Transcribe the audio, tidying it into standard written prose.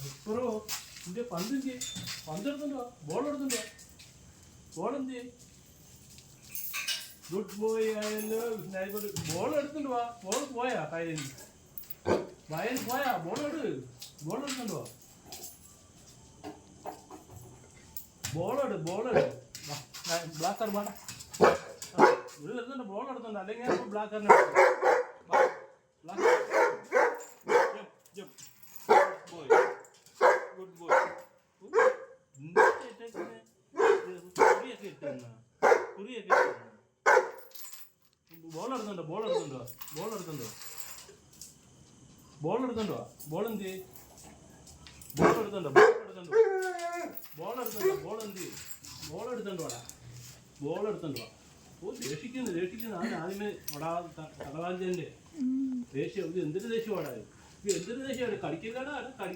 എപ്പറോ നിന്റെ പന്തിന്റെ പന്തെടുത്തുണ്ടോ ball എടുത്തുണ്ടോ ball എന്ത് ഗുഡ് ബോയ് ആയല്ലോ ബോൾ എടുത്തുണ്ട് വാ ബോൾ പോയാ കയ്യിൽ വയൽ പോയാ ബോൾ എടുത്തുണ്ടോ ബോൾ ബ്ലാക്കർ വേണ്ട എടുത്തുണ്ട് ബോൾ എടുത്തുണ്ട് അല്ലെങ്കിൽ ബ്ലാക്കറിനെ ഗുഡ് ബോയ് കുറിയൊക്കെ ബോൾ എടുത്തുണ്ടോ ബോൾ എന്ത് ബോൾ എടുത്തുണ്ടോ ഓ ദേഷിക്കുന്നു ആദ്യമേ കടവാഞ്ചന്റെ ദേഷ്യം ഇത് എന്തൊരു ദേഷ്യമാണ് ഇത് എന്തൊരു ദേഷ്യമാണ് കടിക്കില്ലാടാ